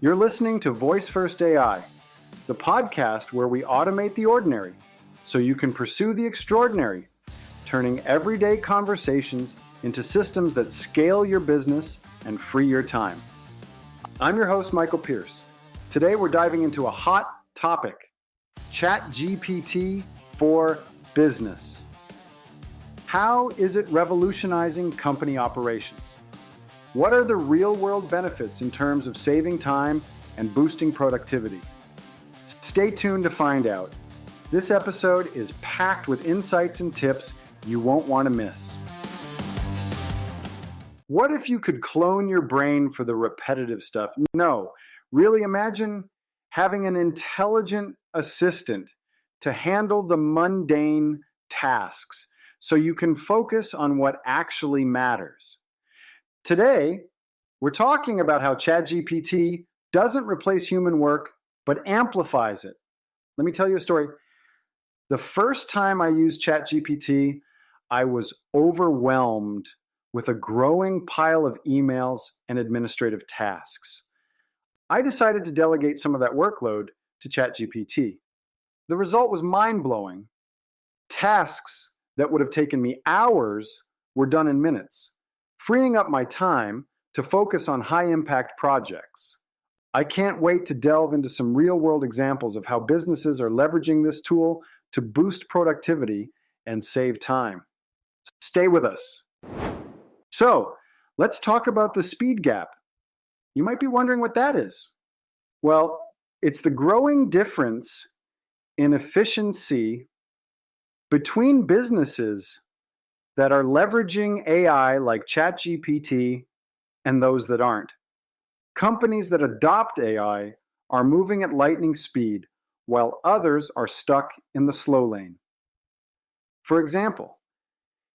You're listening to Voice First AI, the podcast where we automate the ordinary so you can pursue the extraordinary, turning everyday conversations into systems that scale your business and free your time. I'm your host, Michael Pierce. Today we're diving into a hot topic, ChatGPT for business. How is it revolutionizing company operations? What are the real-world benefits in terms of saving time and boosting productivity? Stay tuned to find out. This episode is packed with insights and tips you won't want to miss. What if you could clone your brain for the repetitive stuff? No, really imagine having an intelligent assistant to handle the mundane tasks so you can focus on what actually matters. Today, we're talking about how ChatGPT doesn't replace human work, but amplifies it. Let me tell you a story. The first time I used ChatGPT, I was overwhelmed with a growing pile of emails and administrative tasks. I decided to delegate some of that workload to ChatGPT. The result was mind-blowing. Tasks that would have taken me hours were done in minutes, freeing up my time to focus on high-impact projects. I can't wait to delve into some real-world examples of how businesses are leveraging this tool to boost productivity and save time. Stay with us. So, let's talk about the speed gap. You might be wondering what that is. Well, it's the growing difference in efficiency between businesses that are leveraging AI like ChatGPT and those that aren't. Companies that adopt AI are moving at lightning speed, while others are stuck in the slow lane. For example,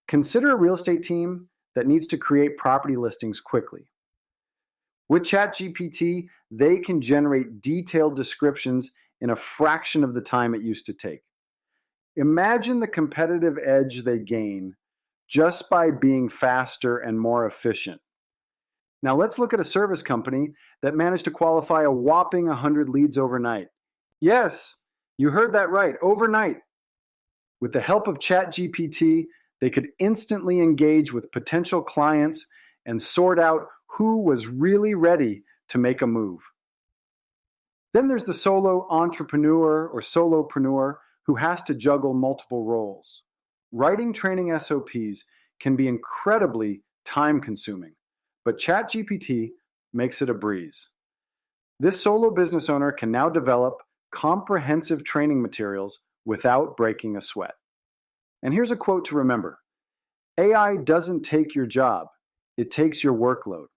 consider a real estate team that needs to create property listings quickly. With ChatGPT, they can generate detailed descriptions in a fraction of the time it used to take. Imagine the competitive edge they gain just by being faster and more efficient. Now let's look at a service company that managed to qualify a whopping 100 leads overnight. Yes, you heard that right, overnight. With the help of ChatGPT, they could instantly engage with potential clients and sort out who was really ready to make a move. Then there's the solo entrepreneur or solopreneur who has to juggle multiple roles. Writing training SOPs can be incredibly time-consuming, but ChatGPT makes it a breeze. This solo business owner can now develop comprehensive training materials without breaking a sweat. And here's a quote to remember. AI doesn't take your job, it takes your workload.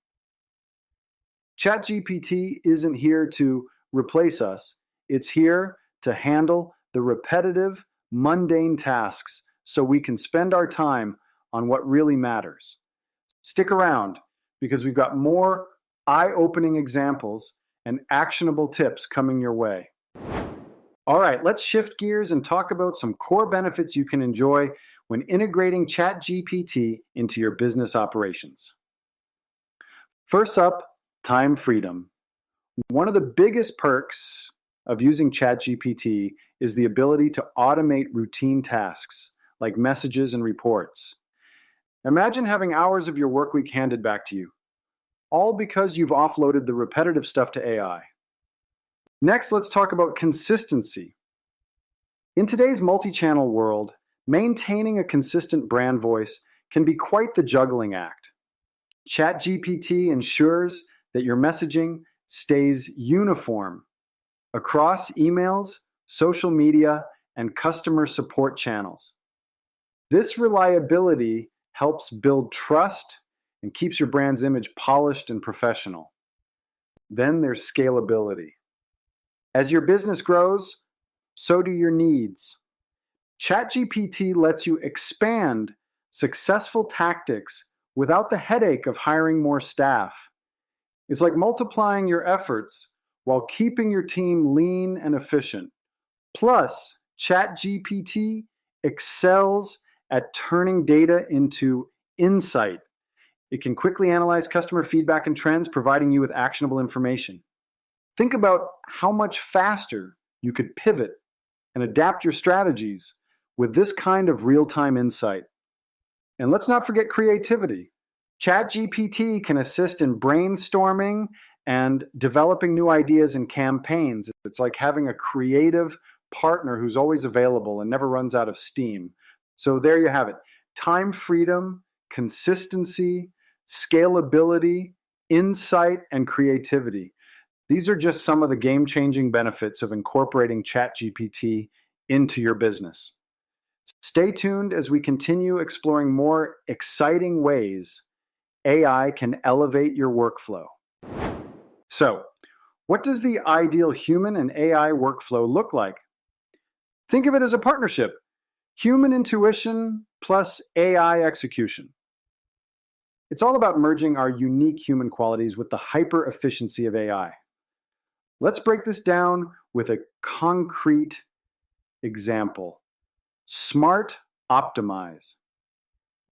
ChatGPT isn't here to replace us, it's here to handle the repetitive, mundane tasks so we can spend our time on what really matters. Stick around because we've got more eye-opening examples and actionable tips coming your way. All right, let's shift gears and talk about some core benefits you can enjoy when integrating ChatGPT into your business operations. First up, time freedom. One of the biggest perks of using ChatGPT is the ability to automate routine tasks like messages and reports. Imagine having hours of your work week handed back to you, all because you've offloaded the repetitive stuff to AI. Next, let's talk about consistency. In today's multi-channel world, maintaining a consistent brand voice can be quite the juggling act. ChatGPT ensures that your messaging stays uniform across emails, social media, and customer support channels. This reliability helps build trust and keeps your brand's image polished and professional. Then there's scalability. As your business grows, so do your needs. ChatGPT lets you expand successful tactics without the headache of hiring more staff. It's like multiplying your efforts while keeping your team lean and efficient. Plus, ChatGPT excels at turning data into insight. It can quickly analyze customer feedback and trends, providing you with actionable information. Think about how much faster you could pivot and adapt your strategies with this kind of real-time insight. And let's not forget creativity. ChatGPT can assist in brainstorming and developing new ideas and campaigns. It's like having a creative partner who's always available and never runs out of steam. So there you have it. Time freedom, consistency, scalability, insight, and creativity. These are just some of the game-changing benefits of incorporating ChatGPT into your business. Stay tuned as we continue exploring more exciting ways AI can elevate your workflow. So, what does the ideal human and AI workflow look like? Think of it as a partnership: human intuition plus AI execution. It's all about merging our unique human qualities with the hyper efficiency of AI. Let's break this down with a concrete example. Smart Optimize.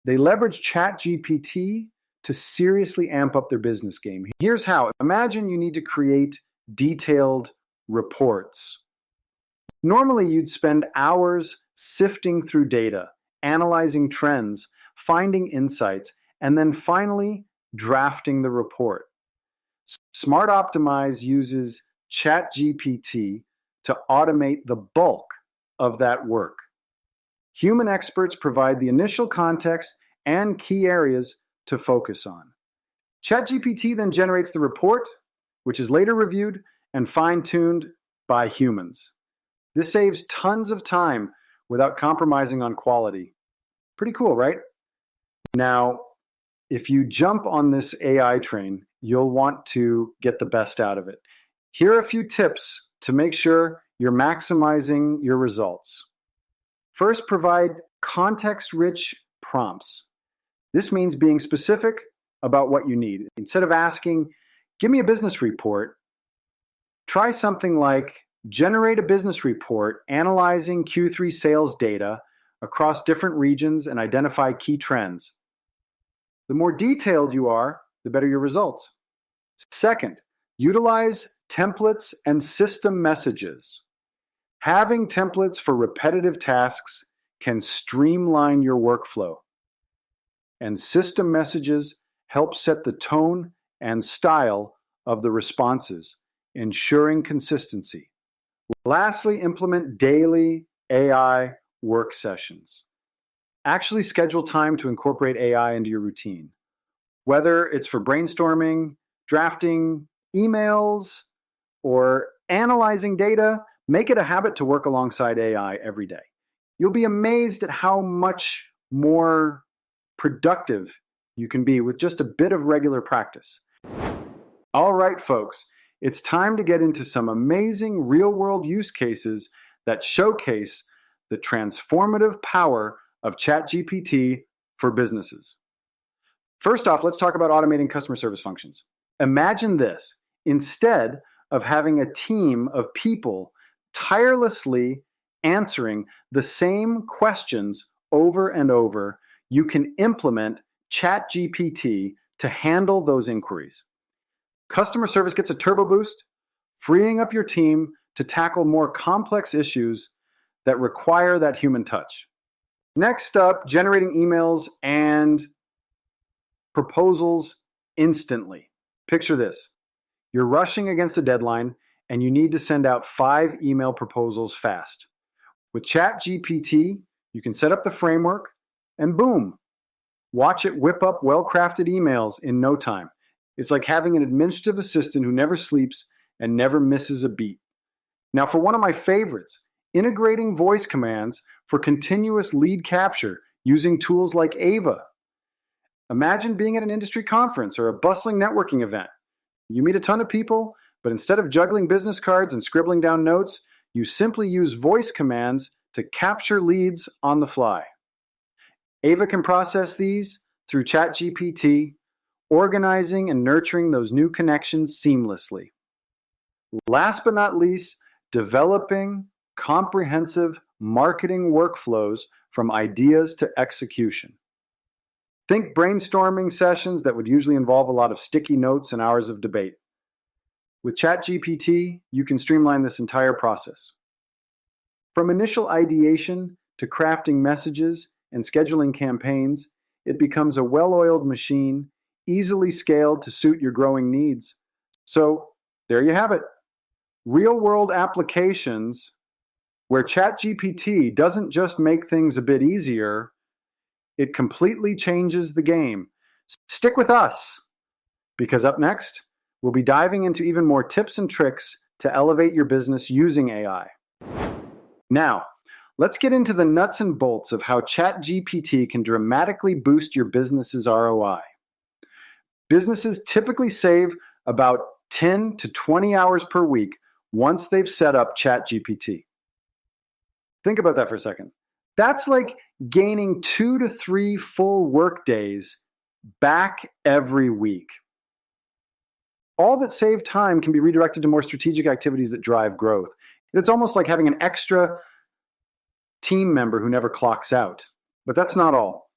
They leverage ChatGPT to seriously amp up their business game. Here's how. Imagine you need to create detailed reports. Normally, you'd spend hours sifting through data, analyzing trends, finding insights, and then finally drafting the report. Smart Optimize uses ChatGPT to automate the bulk of that work. Human experts provide the initial context and key areas to focus on. ChatGPT then generates the report, which is later reviewed and fine-tuned by humans. This saves tons of time without compromising on quality. Pretty cool, right? Now, if you jump on this AI train, you'll want to get the best out of it. Here are a few tips to make sure you're maximizing your results. First, provide context-rich prompts. This means being specific about what you need. Instead of asking, give me a business report, try something like, generate a business report analyzing Q3 sales data across different regions and identify key trends. The more detailed you are, the better your results. Second, utilize templates and system messages. Having templates for repetitive tasks can streamline your workflow. And system messages help set the tone and style of the responses, ensuring consistency. Lastly, implement daily AI work sessions. Actually schedule time to incorporate AI into your routine. Whether it's for brainstorming, drafting emails, or analyzing data, make it a habit to work alongside AI every day. You'll be amazed at how much more productive you can be with just a bit of regular practice. All right, folks, it's time to get into some amazing real-world use cases that showcase the transformative power of ChatGPT for businesses. First off, let's talk about automating customer service functions. Imagine this. Instead of having a team of people tirelessly answering the same questions over and over, you can implement ChatGPT to handle those inquiries. Customer service gets a turbo boost, freeing up your team to tackle more complex issues that require that human touch. Next up, generating emails and proposals instantly. Picture this. You're rushing against a deadline and you need to send out 5 email proposals fast. With ChatGPT, you can set up the framework and boom, watch it whip up well-crafted emails in no time. It's like having an administrative assistant who never sleeps and never misses a beat. Now, for one of my favorites, integrating voice commands for continuous lead capture using tools like Ava. Imagine being at an industry conference or a bustling networking event. You meet a ton of people, but instead of juggling business cards and scribbling down notes, you simply use voice commands to capture leads on the fly. Ava can process these through ChatGPT, organizing and nurturing those new connections seamlessly. Last but not least, developing comprehensive marketing workflows from ideas to execution. Think brainstorming sessions that would usually involve a lot of sticky notes and hours of debate. With ChatGPT, you can streamline this entire process. From initial ideation to crafting messages and scheduling campaigns, it becomes a well-oiled machine, easily scaled to suit your growing needs. So there you have it. Real-world applications where ChatGPT doesn't just make things a bit easier, it completely changes the game. Stick with us, because up next, we'll be diving into even more tips and tricks to elevate your business using AI. Now, let's get into the nuts and bolts of how ChatGPT can dramatically boost your business's ROI. Businesses typically save about 10 to 20 hours per week once they've set up ChatGPT. Think about that for a second. That's like gaining 2 to 3 full work days back every week. All that saved time can be redirected to more strategic activities that drive growth. It's almost like having an extra team member who never clocks out. But that's not all.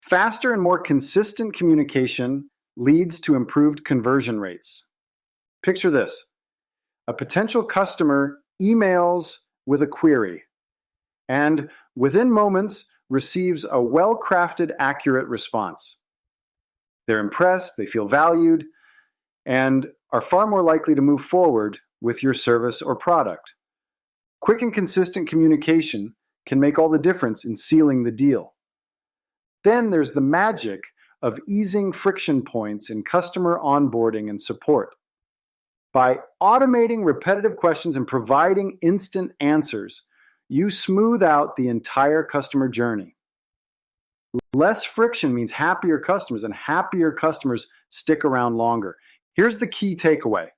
Faster and more consistent communication leads to improved conversion rates. Picture this. A potential customer emails with a query and within moments receives a well-crafted, accurate response. They're impressed, they feel valued, and are far more likely to move forward with your service or product. Quick and consistent communication can make all the difference in sealing the deal. Then there's the magic of easing friction points in customer onboarding and support. By automating repetitive questions and providing instant answers, you smooth out the entire customer journey. Less friction means happier customers, and happier customers stick around longer. Here's the key takeaway.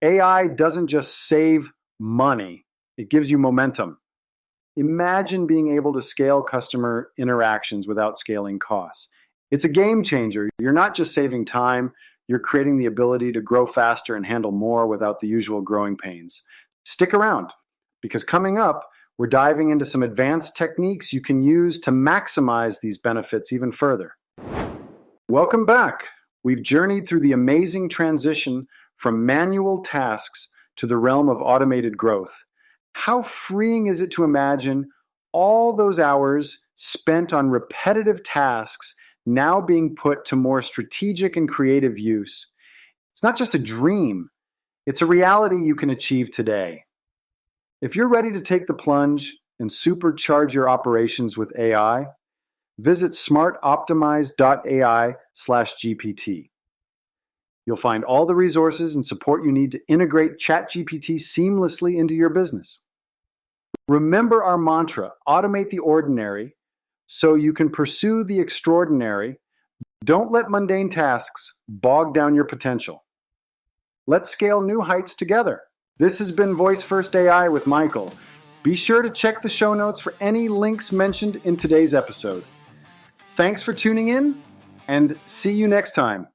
AI doesn't just save money, it gives you momentum. Imagine being able to scale customer interactions without scaling costs. It's a game changer. You're not just saving time, you're creating the ability to grow faster and handle more without the usual growing pains. Stick around, because coming up, we're diving into some advanced techniques you can use to maximize these benefits even further. Welcome back. We've journeyed through the amazing transition from manual tasks to the realm of automated growth. How freeing is it to imagine all those hours spent on repetitive tasks now being put to more strategic and creative use? It's not just a dream, it's a reality you can achieve today. If you're ready to take the plunge and supercharge your operations with AI, visit smartoptimize.ai/GPT. You'll find all the resources and support you need to integrate ChatGPT seamlessly into your business. Remember our mantra, automate the ordinary so you can pursue the extraordinary. Don't let mundane tasks bog down your potential. Let's scale new heights together. This has been Voice First AI with Michael. Be sure to check the show notes for any links mentioned in today's episode. Thanks for tuning in, and see you next time.